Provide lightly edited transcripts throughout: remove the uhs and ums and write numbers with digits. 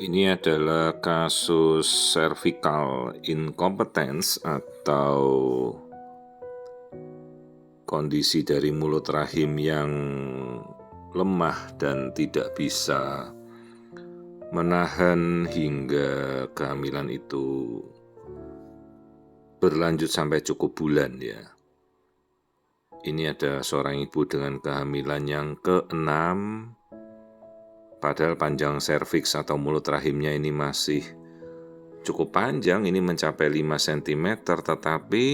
Ini adalah kasus cervical incompetence atau kondisi dari mulut rahim yang lemah dan tidak bisa menahan hingga kehamilan itu berlanjut sampai cukup bulan ya. Ini ada seorang ibu dengan kehamilan yang ke-6, padahal panjang serviks atau mulut rahimnya ini masih cukup panjang, ini mencapai 5 cm, tetapi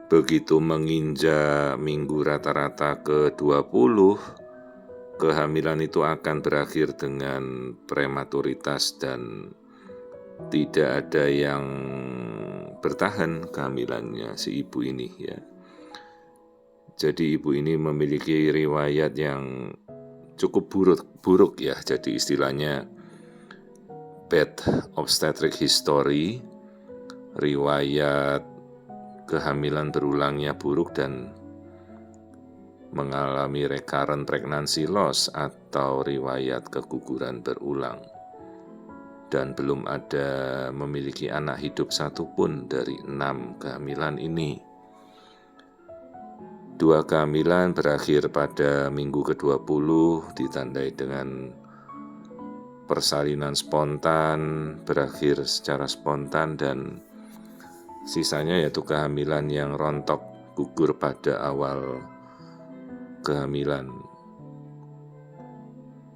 begitu menginjak minggu rata-rata ke-20, kehamilan itu akan berakhir dengan prematuritas dan tidak ada yang bertahan kehamilannya si ibu ini ya. Jadi ibu ini memiliki riwayat yang cukup buruk ya, jadi istilahnya bad obstetric history, riwayat kehamilan berulangnya buruk dan mengalami recurrent pregnancy loss atau riwayat keguguran berulang. Dan belum ada memiliki anak hidup satupun dari 6 kehamilan ini. 2 kehamilan berakhir pada minggu ke-20 ditandai dengan persalinan spontan, berakhir secara spontan, dan sisanya yaitu kehamilan yang rontok gugur pada awal kehamilan.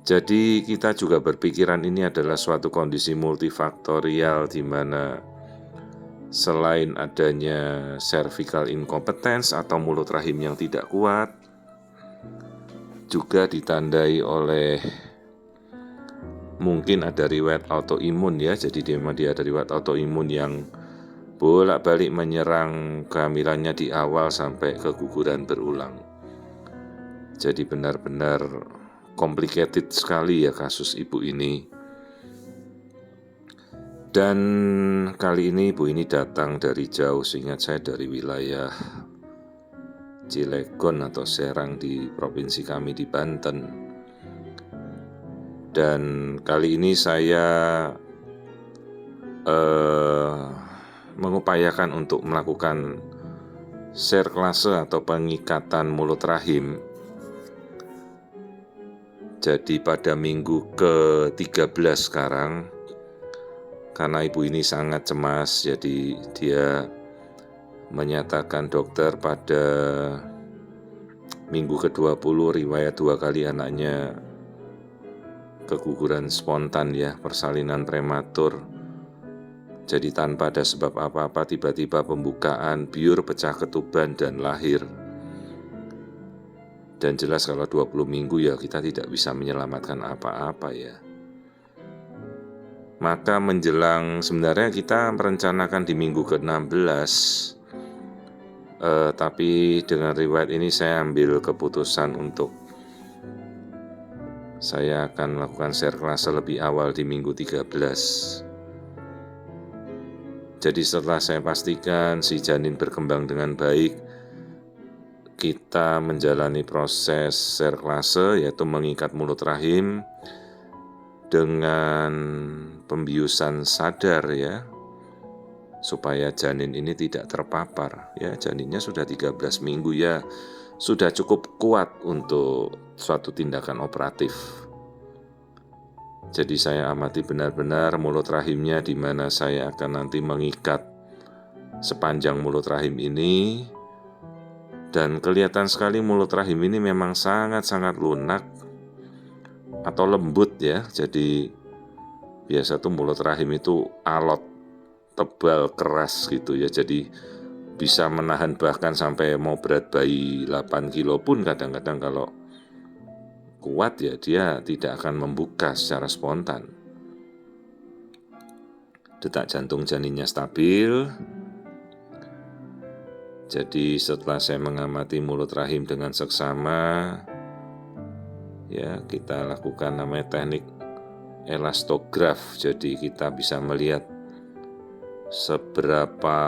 Jadi kita juga berpikiran ini adalah suatu kondisi multifaktorial di mana selain adanya cervical incompetence atau mulut rahim yang tidak kuat, juga ditandai oleh mungkin ada riwayat autoimun ya. Jadi memang dia ada riwayat autoimun yang bolak-balik menyerang kehamilannya di awal sampai keguguran berulang. Jadi benar-benar complicated sekali ya kasus ibu ini. Dan kali ini ibu ini datang dari jauh, seingat saya dari wilayah Cilegon atau Serang di provinsi kami di Banten. Dan kali ini saya mengupayakan untuk melakukan serklase atau pengikatan mulut rahim. Jadi pada minggu ke-13 sekarang, karena ibu ini sangat cemas, jadi dia menyatakan dokter pada minggu ke-20 riwayat 2 kali anaknya keguguran spontan ya, persalinan prematur. Jadi tanpa ada sebab apa-apa tiba-tiba pembukaan, biur, pecah ketuban dan lahir. Dan jelas kalau 20 minggu ya kita tidak bisa menyelamatkan apa-apa ya. Maka menjelang, sebenarnya kita merencanakan di minggu ke-16, tapi dengan riwayat ini saya ambil keputusan untuk saya akan melakukan serklase lebih awal di minggu 13. Jadi setelah saya pastikan si janin berkembang dengan baik, kita menjalani proses serklase yaitu mengikat mulut rahim dengan pembiusan sadar ya, supaya janin ini tidak terpapar ya. Janinnya sudah 13 minggu ya, sudah cukup kuat untuk suatu tindakan operatif. Jadi saya amati benar-benar mulut rahimnya, di mana saya akan nanti mengikat sepanjang mulut rahim ini. Dan kelihatan sekali mulut rahim ini memang sangat-sangat lunak atau lembut ya. Jadi biasa tuh mulut rahim itu alot, tebal, keras gitu ya. Jadi bisa menahan bahkan sampai mau berat bayi 8 kilo pun kadang-kadang kalau kuat ya dia tidak akan membuka secara spontan. Detak jantung janinnya stabil. Jadi setelah saya mengamati mulut rahim dengan seksama, ya kita lakukan namanya teknik elastograf. Jadi kita bisa melihat seberapa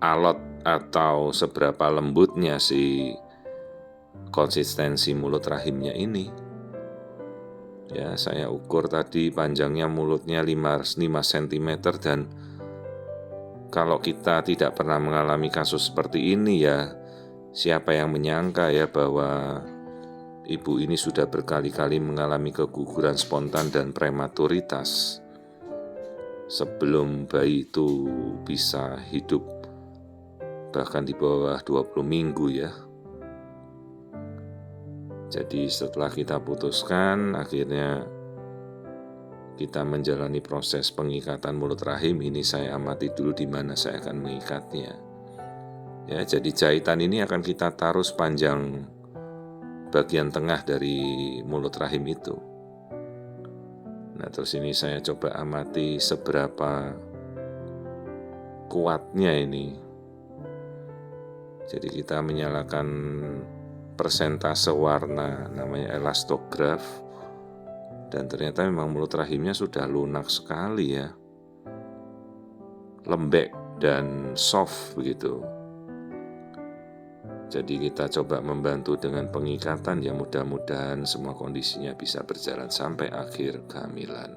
alot atau seberapa lembutnya si konsistensi mulut rahimnya ini. Ya, saya ukur tadi panjangnya mulutnya 5 cm, dan kalau kita tidak pernah mengalami kasus seperti ini ya, siapa yang menyangka ya bahwa ibu ini sudah berkali-kali mengalami keguguran spontan dan prematuritas sebelum bayi itu bisa hidup bahkan di bawah 20 minggu ya. Jadi setelah kita putuskan, akhirnya kita menjalani proses pengikatan mulut rahim. Ini saya amati dulu di mana saya akan mengikatnya. Ya, jadi jahitan ini akan kita taruh sepanjang bagian tengah dari mulut rahim itu. Nah, terus ini saya coba amati seberapa kuatnya ini. Jadi kita menyalakan persentase warna namanya elastograf, dan ternyata memang mulut rahimnya sudah lunak sekali ya, lembek dan soft begitu. Jadi kita coba membantu dengan pengikatan, ya mudah-mudahan semua kondisinya bisa berjalan sampai akhir kehamilan.